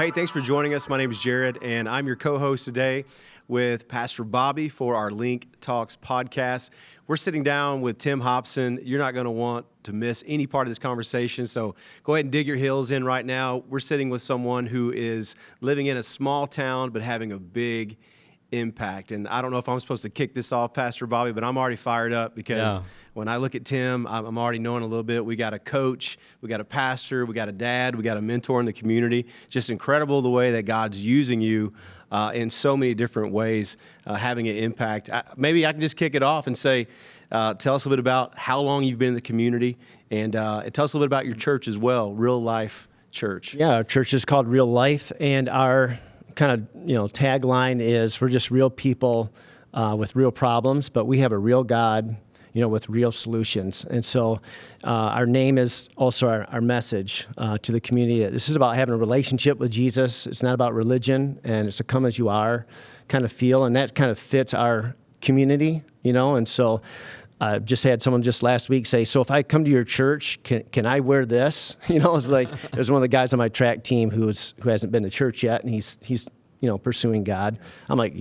Well, hey, thanks for joining us. My name is Jarod, and I'm your co-host today with Pastor Bobby for our LINC Talks podcast. We're sitting down with Tim Hobson. You're not going to want to miss any part of this conversation, so go ahead and dig your heels in right now. We're sitting with someone who is living in a small town but having a big impact. And I don't know if I'm supposed to kick this off, Pastor Bobby, but I'm already fired up because when I look at Tim, I'm already knowing a little bit. We got a coach, we got a pastor, we got a dad, we got a mentor in the community. Just incredible the way that God's using you in so many different ways, having an impact. Maybe I can just kick it off and say, tell us a little bit about how long you've been in the community, and tell us a little bit about your church as well, Real Life Church. Yeah, our church is called Real Life, and our kind of tagline is we're just real people with real problems, but we have a real God, with real solutions. And so our name is also our message to the community. This is about having a relationship with Jesus. It's not about religion, and it's a come as you are kind of feel, and that kind of fits our community, and so I just had someone just last week say, so if I come to your church, can I wear this? It's like, there's one of the guys on my track team who hasn't been to church yet, and he's pursuing God. I'm like,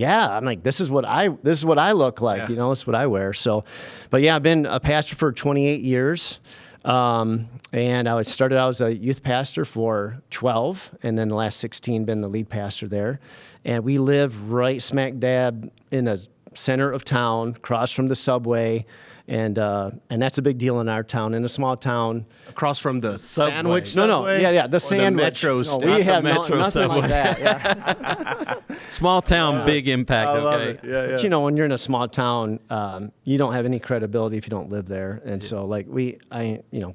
this is what I look like, this is what I wear. So, but yeah, I've been a pastor for 28 years. And I started out as a youth pastor for 12, and then the last 16 been the lead pastor there. And we live right smack dab in the center of town, across from the subway, and that's a big deal in our town. In a small town, across from the Subway. sandwich. Subway? The sandwich. The metro. We have metro nothing subway. like that. Yeah. Small town, big impact. I love Okay. it. Yeah. But when you're in a small town, you don't have any credibility if you don't live there, and so we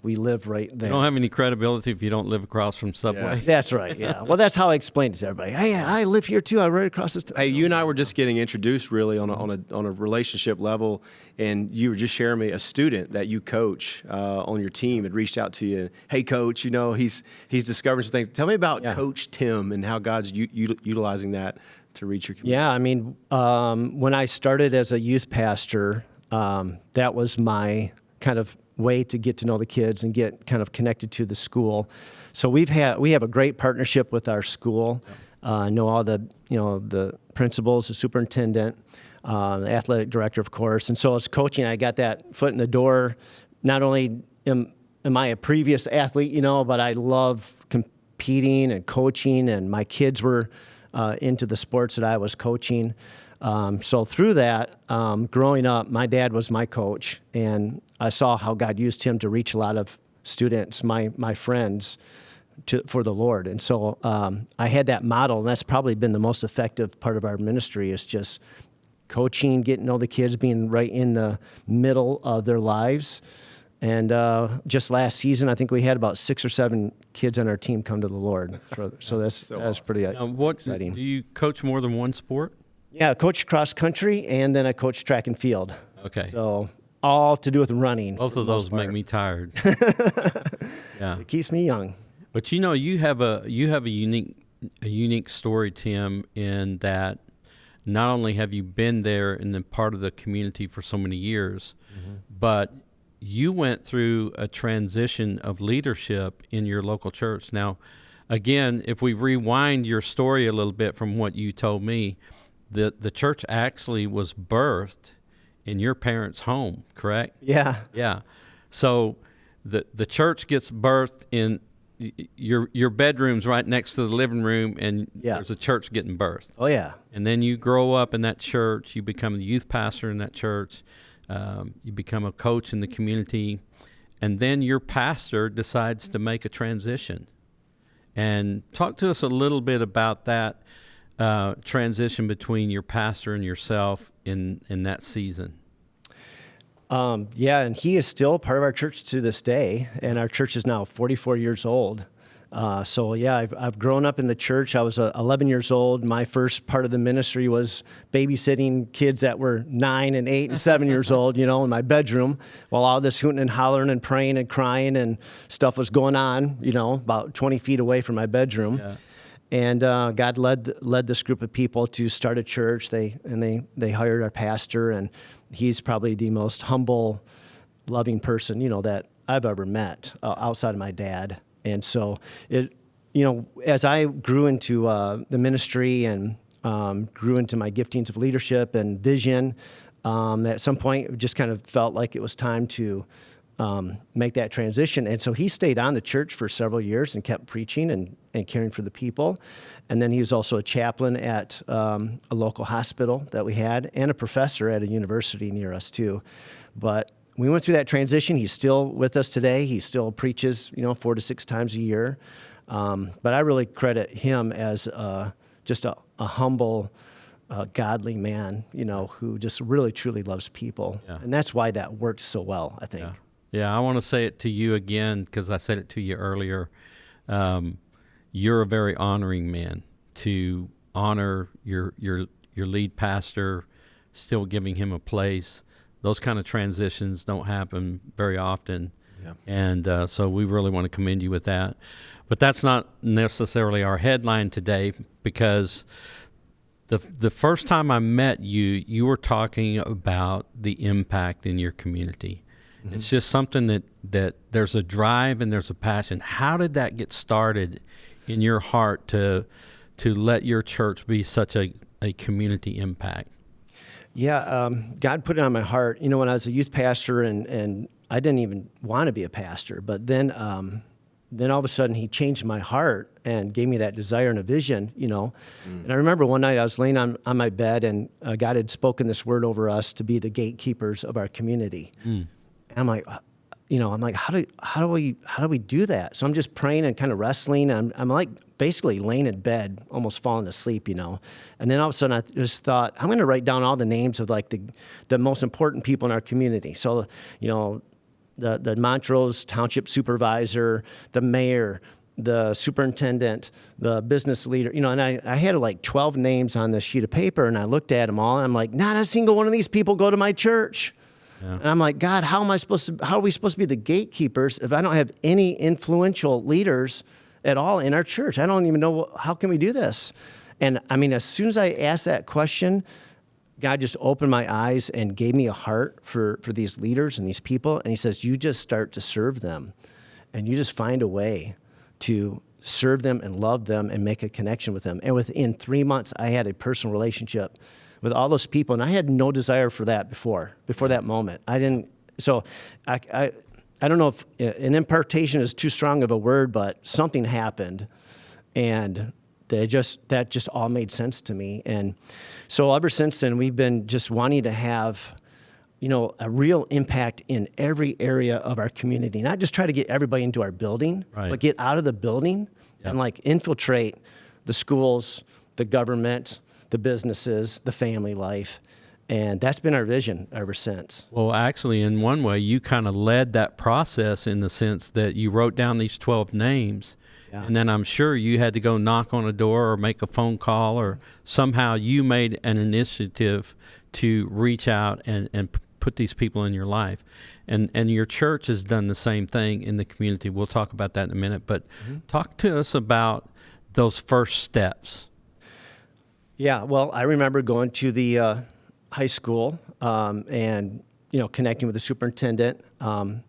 live right there. You don't have any credibility if you don't live across from Subway. That's right. Yeah. Well, that's how I explain it to everybody. Hey, I live here too. I right across this. Hey, you and I were just getting introduced really on a relationship level, and you were just sharing me a student that you coach on your team had reached out to you. Hey, coach, he's discovering some things. Tell me about Coach Tim and how God's utilizing that to reach your community. Yeah, when I started as a youth pastor, that was my kind of way to get to know the kids and get kind of connected to the school. So we have a great partnership with our school. I know all the principals, the superintendent, the athletic director, of course. And so as coaching, I got that foot in the door. Not only am I a previous athlete, but I love competing and coaching, and my kids were into the sports that I was coaching. So through that, growing up, my dad was my coach, and I saw how God used him to reach a lot of students, my friends, for the Lord. And so I had that model, and that's probably been the most effective part of our ministry, is just coaching, getting to know the kids, being right in the middle of their lives. And just last season, I think we had about 6 or 7 kids on our team come to the Lord. So that's pretty exciting. Do you coach more than one sport? Yeah, I coach cross country, and then I coach track and field. Okay. So all to do with running. Both of those make me tired. Yeah. It keeps me young. But you have a unique story, Tim, in that not only have you been there and then part of the community for so many years, but you went through a transition of leadership in your local church. Now, again, if we rewind your story a little bit from what you told me, the church actually was birthed in your parents' home, correct? Yeah. Yeah. So the church gets birthed in your bedroom's right next to the living room, and there's a church getting birthed. Oh, yeah. And then you grow up in that church. You become the youth pastor in that church. You become a coach in the community. And then your pastor decides to make a transition. And talk to us a little bit about that transition between your pastor and yourself in that season. And he is still part of our church to this day, and our church is now 44 years old. I've grown up in the church. I was 11 years old. My first part of the ministry was babysitting kids that were 9 and 8 and 7 years old, in my bedroom, while all this hooting and hollering and praying and crying and stuff was going on, about 20 feet away from my bedroom. Yeah. And God led this group of people to start a church. They hired our pastor, and he's probably the most humble, loving person, that I've ever met outside of my dad. And so as I grew into the ministry and grew into my giftings of leadership and vision, at some point it just kind of felt like it was time to make that transition. And so he stayed on the church for several years and kept preaching and caring for the people. And then he was also a chaplain at a local hospital that we had and a professor at a university near us too. But we went through that transition. He's still with us today. He still preaches, 4 to 6 times a year. But I really credit him as just a humble, godly man, who just really, truly loves people. Yeah. And that's why that worked so well, I think. Yeah, I want to say it to you again because I said it to you earlier. You're a very honoring man to honor your lead pastor, still giving him a place. Those kind of transitions don't happen very often. Yeah. And so we really want to commend you with that. But that's not necessarily our headline today because the first time I met you, you were talking about the impact in your community. Mm-hmm. It's just something that there's a drive and there's a passion. How did that get started in your heart to let your church be such a community impact? Yeah, God put it on my heart. When I was a youth pastor and I didn't even want to be a pastor, but then all of a sudden he changed my heart and gave me that desire and a vision, And I remember one night I was laying on my bed and God had spoken this word over us to be the gatekeepers of our community. And I'm like, how do we do that? So I'm just praying and kind of wrestling. I'm like basically laying in bed, almost falling asleep, And then all of a sudden I just thought, I'm going to write down all the names of like the most important people in our community. So, the Montrose Township Supervisor, the mayor, the superintendent, the business leader, and I had like 12 names on this sheet of paper, and I looked at them all, and I'm like, not a single one of these people go to my church. Yeah. And I'm like, God, how are we supposed to be the gatekeepers if I don't have any influential leaders at all in our church? I don't even know, how can we do this? And I mean, as soon as I asked that question, God just opened my eyes and gave me a heart for these leaders and these people. And he says, you just start to serve them and you just find a way to serve them and love them and make a connection with them. And within 3 months, I had a personal relationship with all those people. And I had no desire for that before that moment. I didn't. So I don't know if an impartation is too strong of a word, but something happened. And that just all made sense to me. And so ever since then, we've been just wanting to have, a real impact in every area of our community. Not just try to get everybody into our building, right, but get out of the building and like infiltrate the schools, the government, the businesses, the family life. And that's been our vision ever since. Well, actually, in one way, you kind of led that process in the sense that you wrote down these 12 names. And then I'm sure you had to go knock on a door or make a phone call, or somehow you made an initiative to reach out and put these people in your life. And your church has done the same thing in the community. We'll talk about that in a minute. But talk to us about those first steps. Yeah, well, I remember going to the high school and, connecting with the superintendent and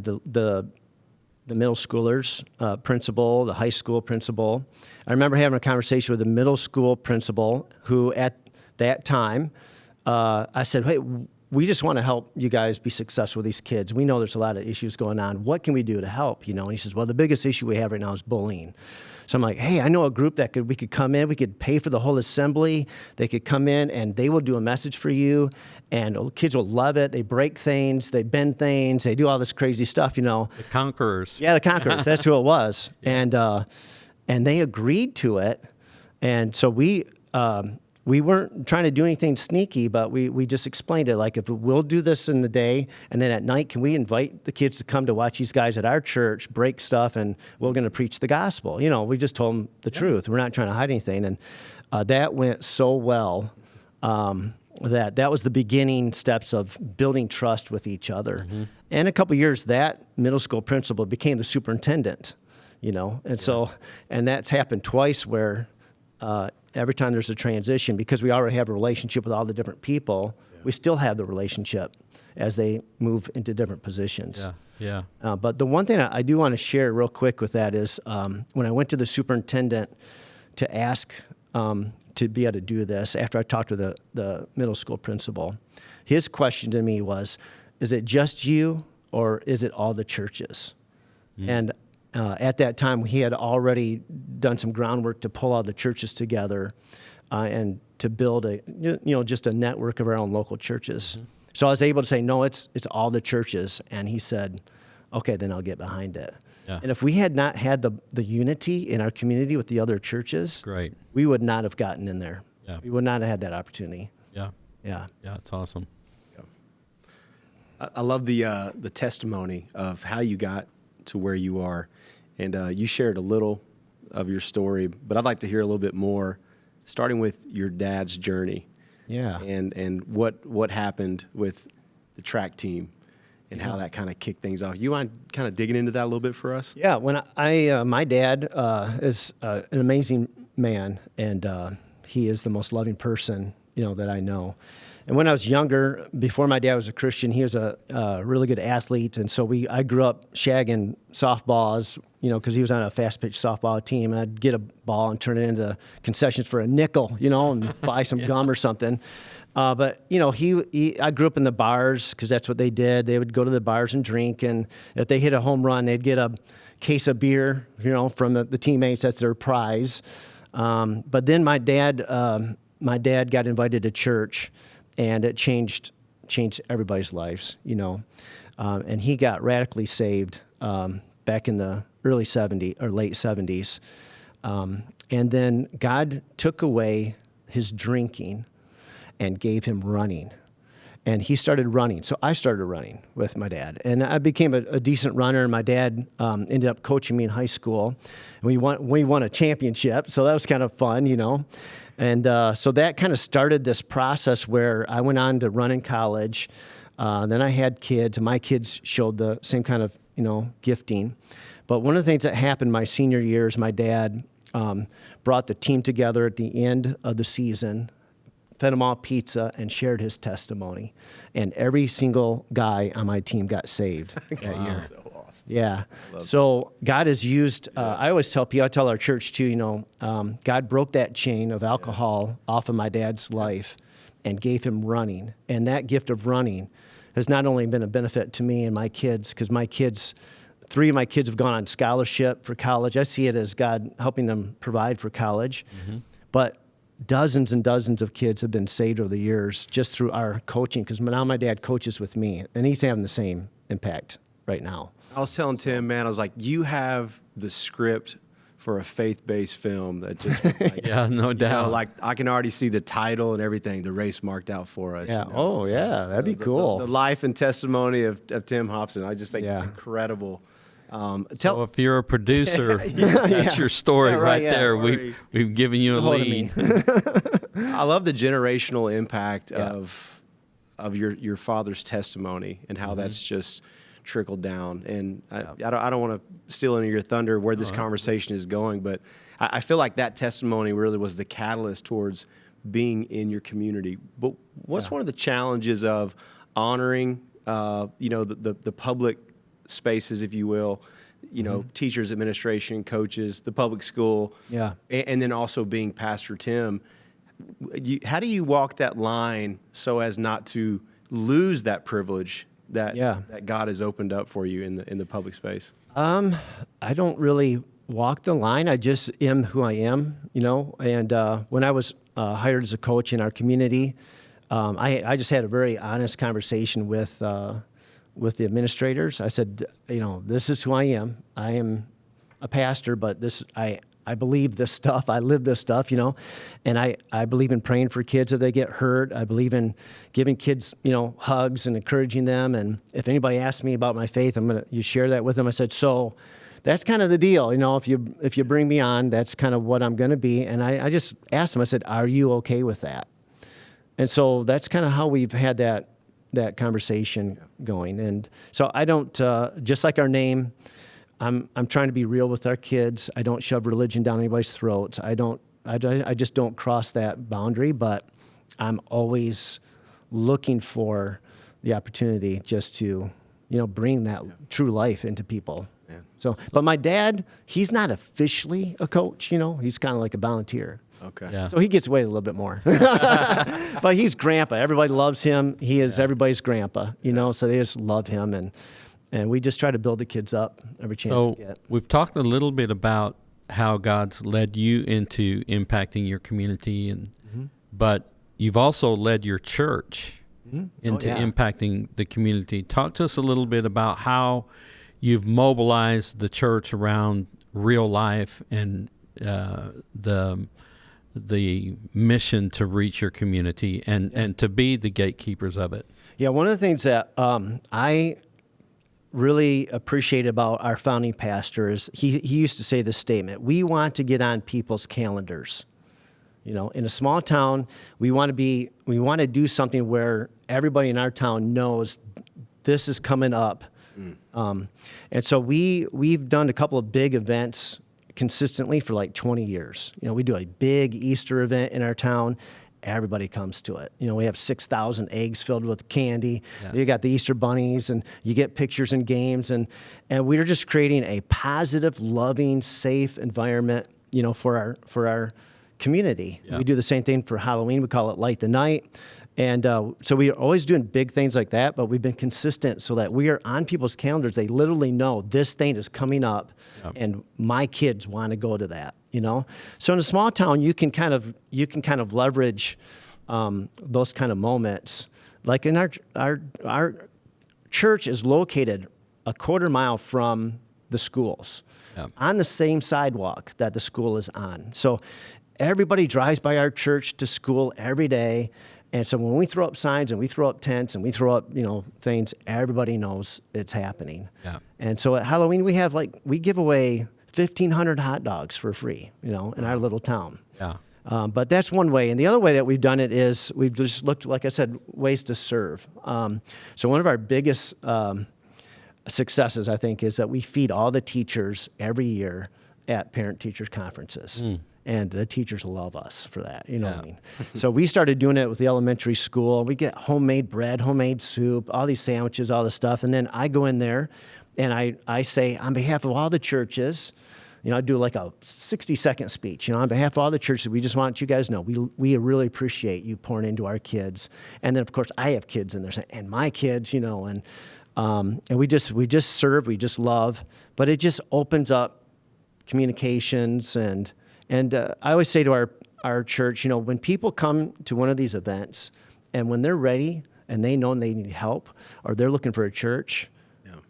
the middle schoolers principal, the high school principal. I remember having a conversation with the middle school principal who at that time, I said, hey, we just want to help you guys be successful with these kids. We know there's a lot of issues going on. What can we do to help? And he says, well, the biggest issue we have right now is bullying. So I'm like, hey, I know a group that we could come in, we could pay for the whole assembly. They could come in and they will do a message for you and kids will love it. They break things, they bend things, they do all this crazy stuff, The Conquerors. Yeah, the Conquerors, that's who it was. Yeah. And they agreed to it. And so we weren't trying to do anything sneaky, but we just explained it. Like, if we'll do this in the day, and then at night, can we invite the kids to come to watch these guys at our church break stuff, and we're going to preach the gospel. We just told them the truth. We're not trying to hide anything. And that went so well that was the beginning steps of building trust with each other. Mm-hmm. And a couple of years, that middle school principal became the superintendent, And so, and that's happened twice where every time there's a transition, because we already have a relationship with all the different people, we still have the relationship as they move into different positions. But the one thing I do want to share real quick with that is when I went to the superintendent to ask to be able to do this, after I talked to the middle school principal, his question to me was, is it just you or is it all the churches? And at that time, he had already done some groundwork to pull all the churches together and to build just a network of our own local churches. So I was able to say, no, it's all the churches. And he said, okay, then I'll get behind it. And if we had not had the unity in our community with the other churches, we would not have gotten in there. We would not have had that opportunity. Yeah, it's awesome. I love the testimony of how you got to where you are. And you shared a little of your story, but I'd like to hear a little bit more, starting with your dad's journey. And what happened with the track team and how that kind of kicked things off. You mind kind of digging into that a little bit for us? Yeah, when my dad is an amazing man, and he is the most loving person, that I know. And when I was younger, before my dad was a Christian, he was a really good athlete, and so I grew up shagging softballs, because he was on a fast-pitch softball team. I'd get a ball and turn it into concessions for a nickel, and buy some gum or something. But I grew up in the bars because that's what they did. They would go to the bars and drink, and if they hit a home run, they'd get a case of beer, from the teammates. That's their prize. But then my dad got invited to church, and it changed everybody's lives, and he got radically saved back in the early 70s or late 70s. And then God took away his drinking and gave him running. And he started running. So I started running with my dad. And I became a decent runner. My dad ended up coaching me in high school. And we won a championship. So that was kind of fun, And so that kind of started this process where I went on to run in college. Then I had kids, and my kids showed the same kind of, gifting. But one of the things that happened my senior years, my dad brought the team together at the end of the season, fed them all pizza, and shared his testimony. And every single guy on my team got saved that year. So awesome. Yeah. So God has used, I always tell people, I tell our church too, God broke that chain of alcohol off of my dad's life and gave him running. And that gift of running has not only been a benefit to me and my kids, because 3 of my kids have gone on scholarship for college. I see it as God helping them provide for college. But dozens and dozens of kids have been saved over the years just through our coaching, because now my dad coaches with me, and he's having the same impact right now. I was telling Tim, man, I was like, you have the script for a faith-based film that just, no doubt. like I can already see the title and everything, the race marked out for us. Yeah. Oh, yeah. That'd be cool. The life and testimony of Tim Hobson. I just think it's incredible. So if you're a producer, that's your story right there. We've given you a lead. I love the generational impact of your father's testimony and how that's just trickled down. And I don't want to steal any of your thunder where this conversation is going, but I feel like that testimony really was the catalyst towards being in your community. But what's one of the challenges of honoring, the public spaces, if you will, teachers, administration, coaches, the public school, and then also being Pastor Tim? How do you walk that line so as not to lose that privilege that God has opened up for you in the public space? I don't really walk the line. I just am who I am, And when I was hired as a coach in our community, I just had a very honest conversation with the administrators. I said, this is who I am. I am a pastor, but I believe this stuff. I live this stuff, and I believe in praying for kids if they get hurt. I believe in giving kids, hugs and encouraging them. And if anybody asks me about my faith, you share that with them. I said, so that's kind of the deal. If you bring me on, that's kind of what I'm going to be. And I just asked them, I said, are you okay with that? And so that's kind of how we've had that conversation going. And so I don't, just like our name, I'm trying to be real with our kids. I don't shove religion down anybody's throats. I don't I just don't cross that boundary, but I'm always looking for the opportunity just to, bring that true life into people. Yeah. So, but my dad, he's not officially a coach, he's kind of like a volunteer. Okay. Yeah. So he gets away a little bit more. But he's grandpa. Everybody loves him. He is everybody's grandpa, so they just love him. And we just try to build the kids up every chance So we get. we've talked a little bit about how God's led you into impacting your community, but you've also led your church into impacting the community. Talk to us a little bit about how you've mobilized the church around real life and the mission to reach your community and to be the gatekeepers of it. Yeah, one of the things that I really appreciate about our founding pastor is he used to say this statement: we want to get on people's calendars. In a small town, we want to do something where everybody in our town knows this is coming up. And so we've done a couple of big events consistently for like 20 years. We do a big Easter event in our town. Everybody comes to it. We have 6,000 eggs filled with candy. Yeah. You got the Easter bunnies, and you get pictures and games, and we're just creating a positive, loving, safe environment, for our community. Yeah. We do the same thing for Halloween. We call it Light the Night. And so we are always doing big things like that, but we've been consistent so that we are on people's calendars. They literally know this thing is coming up, and my kids want to go to that. So in a small town, you can kind of leverage those kind of moments. Like in our church is located a quarter mile from the schools, on the same sidewalk that the school is on. So everybody drives by our church to school every day. And so when we throw up signs and we throw up tents and we throw up, things, everybody knows it's happening. Yeah. And so at Halloween, we give away 1,500 hot dogs for free, in our little town. Yeah. But that's one way. And the other way that we've done it is we've just looked, like I said, ways to serve. So one of our biggest successes, I think, is that we feed all the teachers every year at parent-teacher conferences. And the teachers love us for that, what I mean? So we started doing it with the elementary school. We get homemade bread, homemade soup, all these sandwiches, all this stuff. And then I go in there and I say, on behalf of all the churches, I do like a 60-second speech. On behalf of all the churches, we just want you guys to know we really appreciate you pouring into our kids. And then, of course, I have kids in there, and my kids, and we just serve, we just love. But it just opens up communications and I always say to our church, when people come to one of these events and when they're ready and they know they need help or they're looking for a church,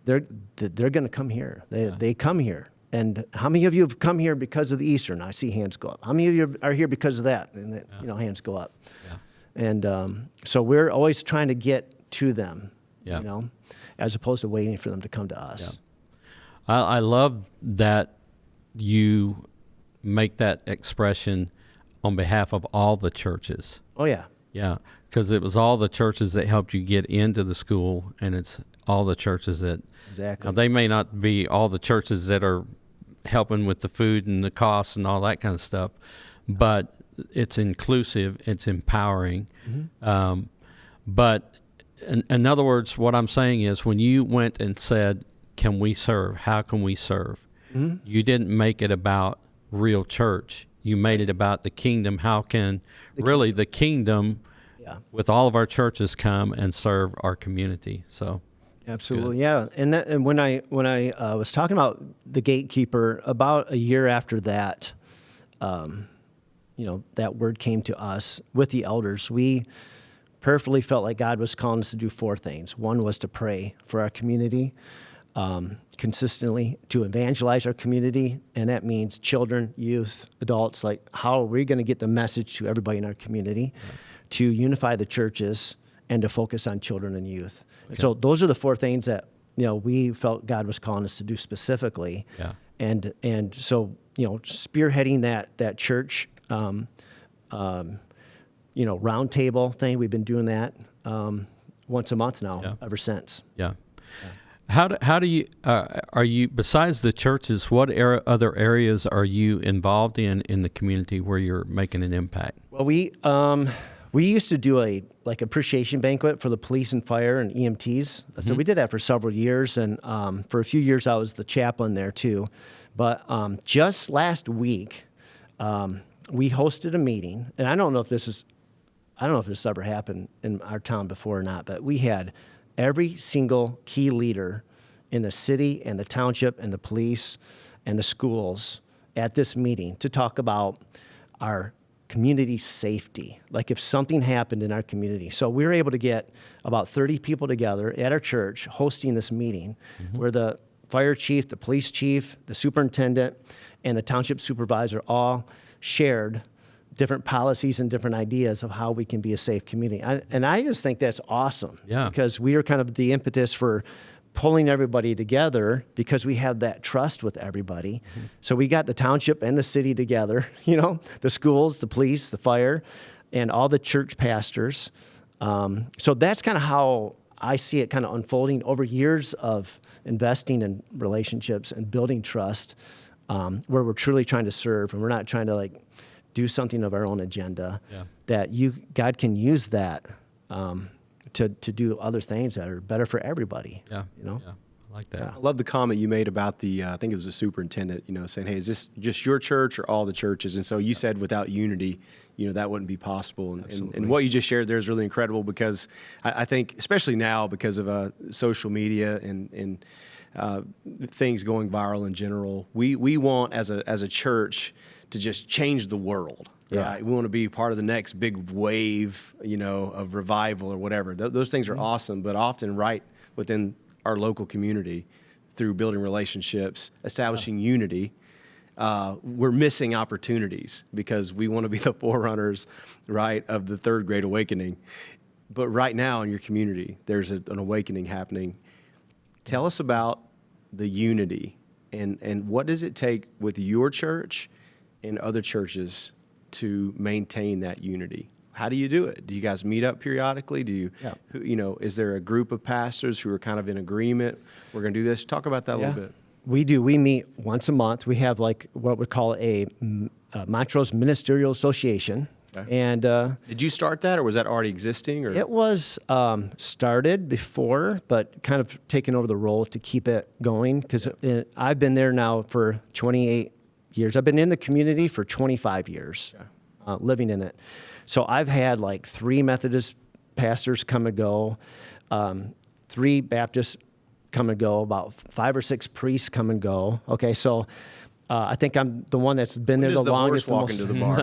they're going to come here. They come here. And how many of you have come here because of the Easter? And I see hands go up. How many of you are here because of that? And hands go up. Yeah. And so we're always trying to get to them, as opposed to waiting for them to come to us. Yeah. I love that you make that expression on behalf of all the churches. Oh, yeah. Yeah, because it was all the churches that helped you get into the school, and it's all the churches that... Exactly. Now, they may not be all the churches that are helping with the food and the costs and all that kind of stuff, but it's inclusive, it's empowering. But in other words, what I'm saying is when you went and said, can we serve? How can we serve? You didn't make it about real church. You made it about the kingdom. How can the kingdom with all of our churches come and serve our community? So absolutely, yeah. And when I was talking about the gatekeeper, about a year after that, that word came to us with the elders. We prayerfully felt like God was calling us to do four things. One was to pray for our community. Consistently, to evangelize our community, and that means children, youth, adults. Like, how are we going to get the message to everybody in our community? To unify the churches and to focus on children and youth. Okay. So those are the four things that we felt God was calling us to do specifically. Yeah. And so spearheading that church round table thing, we've been doing that once a month now ever since. Yeah. How do you are you, besides the churches, what other areas are you involved in the community where you're making an impact? Well, we used to do a appreciation banquet for the police and fire and EMTs. So we did that for several years, and for a few years I was the chaplain there too. But just last week, we hosted a meeting, and I don't know if this ever happened in our town before or not, but we had every single key leader in the city and the township and the police and the schools at this meeting to talk about our community safety, like if something happened in our community. So we were able to get about 30 people together at our church hosting this meeting where the fire chief, the police chief, the superintendent, and the township supervisor all shared different policies and different ideas of how we can be a safe community. And I just think that's awesome. Yeah. Because we are kind of the impetus for pulling everybody together because we have that trust with everybody. So we got the township and the city together, the schools, the police, the fire, and all the church pastors. So that's kind of how I see it kind of unfolding over years of investing in relationships and building trust, where we're truly trying to serve and we're not trying to do something of our own agenda. Yeah. That God can use that to do other things that are better for everybody. Yeah. Yeah. I like that. Yeah. I love the comment you made about I think it was the superintendent, saying, hey, is this just your church or all the churches? And so you said without unity, that wouldn't be possible. And what you just shared there is really incredible because I think, especially now because of social media and things going viral in general, we want as a church to just change the world. Yeah. Right? We want to be part of the next big wave, of revival or whatever. Those things are awesome, but often right within our local community, through building relationships, establishing unity, we're missing opportunities because we want to be the forerunners, right, of the third great awakening. But right now in your community, there's an awakening happening. Tell us about the unity and what does it take with your church and other churches to maintain that unity? How do you do it? Do you guys meet up periodically? Do you, is there a group of pastors who are kind of in agreement? We're going to do this. Talk about that a little bit. We do. We meet once a month. We have what we call a Montrose Ministerial Association. Okay. And did you start that, or was that already existing? Or? It was started before, but kind of taken over the role to keep it going because I've been there now for 28 years. I've been in the community for 25 years, living in it. So I've had 3 Methodist pastors come and go, 3 Baptists come and go, about 5 or 6 priests come and go. Okay, so I think I'm the one that's been there the longest. Walk into the bar.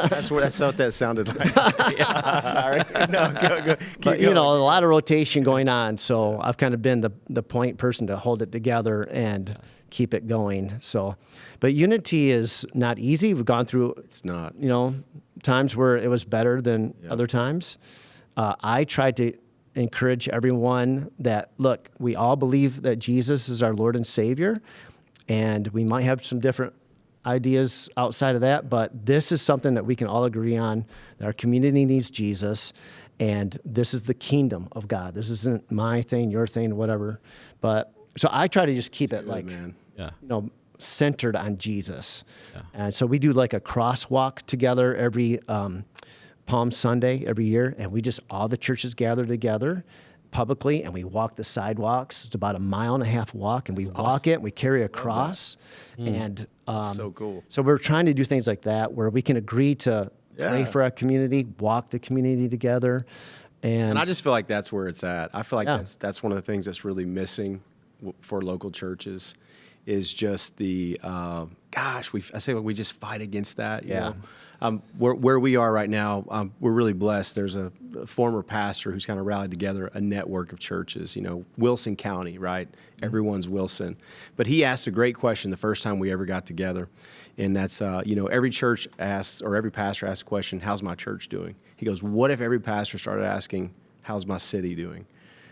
That's what that sounded like. Sorry. No, go. But, a lot of rotation going on. So I've kind of been the point person to hold it together and keep it going. So, but unity is not easy. We've gone through. It's not. Times where it was better than other times. I tried to encourage everyone that, look, we all believe that Jesus is our Lord and Savior, and we might have some different ideas outside of that, but this is something that we can all agree on, that our community needs Jesus, and this is the kingdom of God. This isn't my thing, your thing, whatever. But so I try to just keep it centered on Jesus. Yeah. And so we do a crosswalk together every Palm Sunday every year, and all the churches gather together publicly, and we walk the sidewalks. It's about a 1.5 mile walk, and we walk it, and we carry a cross. And so cool. So we're trying to do things like that where we can agree to pray for our community, walk the community together. And I just feel like that's where it's at. I feel like that's one of the things that's really missing for local churches is just the, we just fight against that. You know? Where we are right now, we're really blessed. There's a former pastor who's kind of rallied together a network of churches, Wilson County, right? Everyone's Wilson. But he asked a great question the first time we ever got together. And that's, every church asks, or every pastor asks a question, how's my church doing? He goes, what if every pastor started asking, how's my city doing?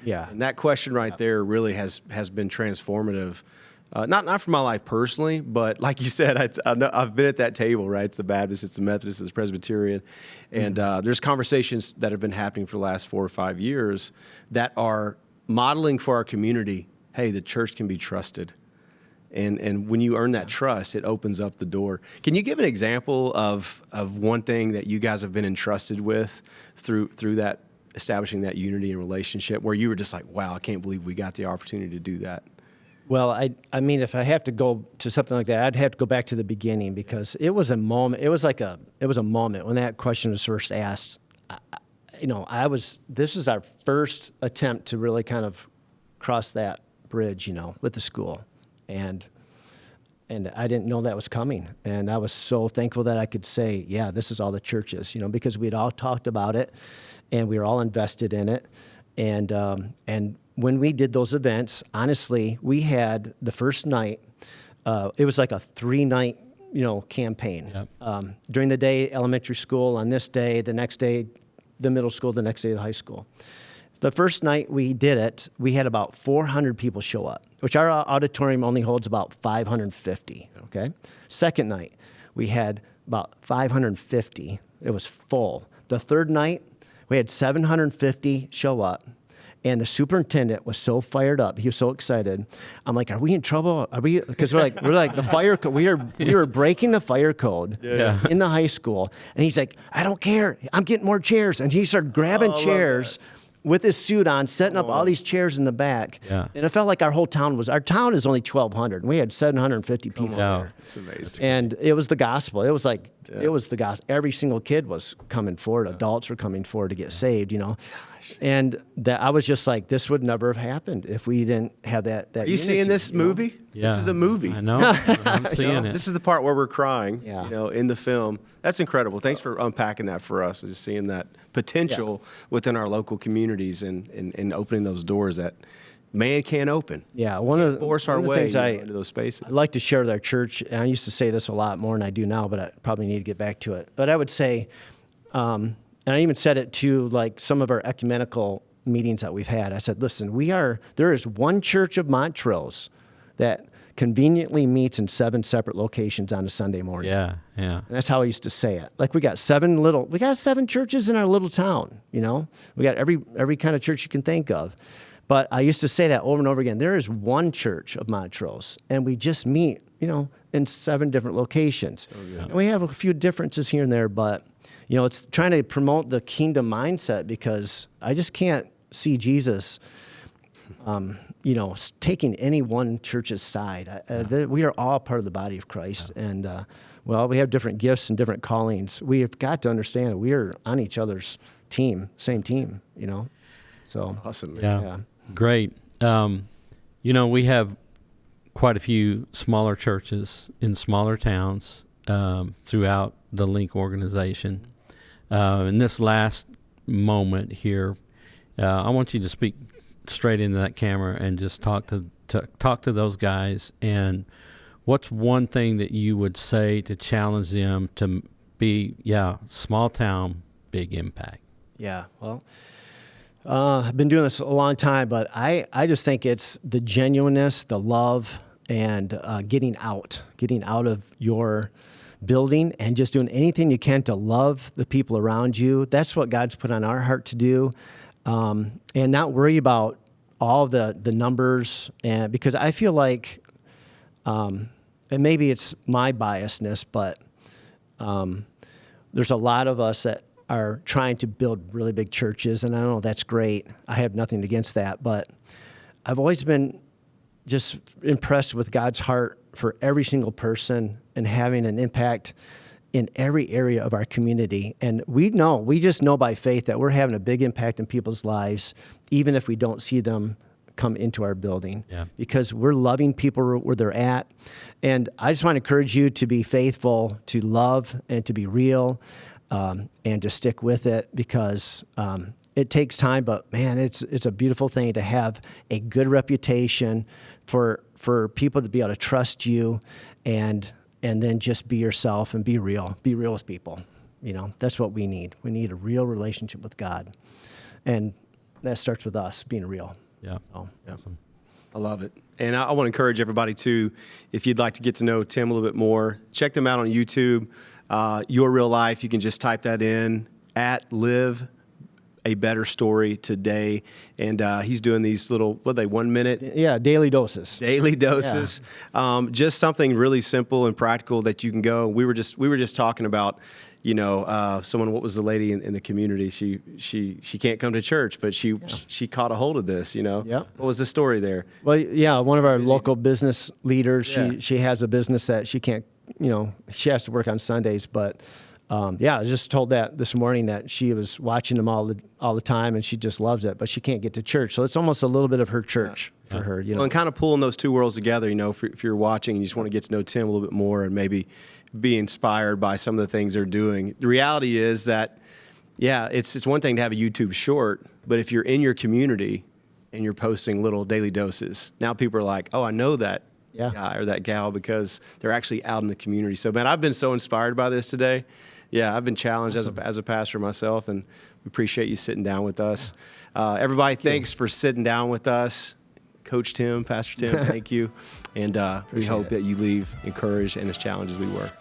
Yeah. And that question right there really has been transformative. Not for my life personally, but like you said, I've been at that table, right? It's the Baptist, it's the Methodist, it's the Presbyterian. And there's conversations that have been happening for the last 4 or 5 years that are modeling for our community hey, the church can be trusted. And when you earn that trust, it opens up the door. Can you give an example of one thing that you guys have been entrusted with through that, establishing that unity and relationship, where you were just like, wow, I can't believe we got the opportunity to do that? Well, I mean, if I have to go to something like that, I'd have to go back to the beginning, because it was a moment. It was a moment when that question was first asked. This is our first attempt to really kind of cross that bridge, with the school. And I didn't know that was coming. And I was so thankful that I could say, yeah, this is all the church is, because we'd all talked about it and we were all invested in it. And when we did those events, honestly, we had the first night, it was like a 3-night, campaign. Yep. During the day, elementary school, on this day, the next day, the middle school, the next day, the high school. The first night we did it, we had about 400 people show up, which our auditorium only holds about 550, okay? Second night, we had about 550. It was full. The third night, we had 750 show up, and the superintendent was so fired up. He was so excited. I'm like, are we in trouble? Are we? Because we're like the fire code. We were breaking the fire code in the high school. And he's like, I don't care. I'm getting more chairs. And he started grabbing chairs with his suit on, setting up all these chairs in the back. Yeah. And it felt like our town is only 1,200. And we had 750 people there. It's amazing. And it was the gospel. It was like, it was the gospel. Every single kid was coming forward. Adults were coming forward to get saved, And that I was just like, this would never have happened if we didn't have that Are you seeing this movie? Yeah. This is a movie. I know. I'm seeing it. This is the part where we're crying, Yeah. in the film. That's incredible. Thanks for unpacking that for us, and just seeing that potential within our local communities and opening those doors that man can't open. Yeah, one of the things into those spaces. I like to share with our church, and I used to say this a lot more than I do now, but I probably need to get back to it. But I would say, and I even said it to like some of our ecumenical meetings that we've had. I said, listen, there is one church of Montrose that conveniently meets in 7 separate locations on a Sunday morning. Yeah. And that's how I used to say it. Like we got 7 churches in our little town, We got every kind of church you can think of. But I used to say that over and over again. There is one church of Montrose, and we just meet, in 7 different locations. And we have a few differences here and there, but, it's trying to promote the kingdom mindset, because I just can't see Jesus, taking any one church's side. We are all part of the body of Christ. And, we have different gifts and different callings. We have got to understand that we are on each other's team, same team, So Awesome. Yeah. Great. We have quite a few smaller churches in smaller towns throughout the LINC organization. In this last moment here, I want you to speak straight into that camera and just talk to those guys. And what's one thing that you would say to challenge them to be, small town, big impact? Yeah. Well, I've been doing this a long time, but I just think it's the genuineness, the love, and getting out of your building and just doing anything you can to love the people around you. That's what God's put on our heart to do, and not worry about all the numbers. And because I feel like, and maybe it's my biasness, but there's a lot of us that are trying to build really big churches, and I know that's great. I have nothing against that, but I've always been just impressed with God's heart for every single person and having an impact in every area of our community. And we just know by faith that we're having a big impact in people's lives, even if we don't see them come into our building, because we're loving people where they're at. And I just want to encourage you to be faithful, to love, and to be real, and to stick with it, because it takes time, but man, it's a beautiful thing to have a good reputation for people to be able to trust you, and then just be yourself and be real with people. That's what we need. We need a real relationship with God, and that starts with us being real. Yeah. Oh, Awesome. I love it. And I want to encourage everybody too, if you'd like to get to know Tim a little bit more, check them out on YouTube. Your Real Life, you can just type that in, @live a better story today. And he's doing these little, 1 minute? Yeah, daily doses. Daily doses. Yeah. Just something really simple and practical that you can go. We were just talking about, someone, what was the lady in the community? She can't come to church, but she caught a hold of this, Yep. What was the story there? Well, yeah, one of our local business leaders, she has a business that she can't, she has to work on Sundays, but I just told that this morning that she was watching them all the time and she just loves it, but she can't get to church. So it's almost a little bit of her church for her, Well, and kind of pulling those two worlds together, if you're watching and you just want to get to know Tim a little bit more and maybe be inspired by some of the things they're doing. The reality is that, it's one thing to have a YouTube short, but if you're in your community and you're posting little daily doses, now people are like, oh, I know that guy or that gal because they're actually out in the community. So, man, I've been so inspired by this today. Yeah, I've been challenged as a pastor myself, and we appreciate you sitting down with us. Everybody, thanks for sitting down with us. Coach Tim, Pastor Tim, thank you. And we hope that you leave encouraged and as challenged as we were.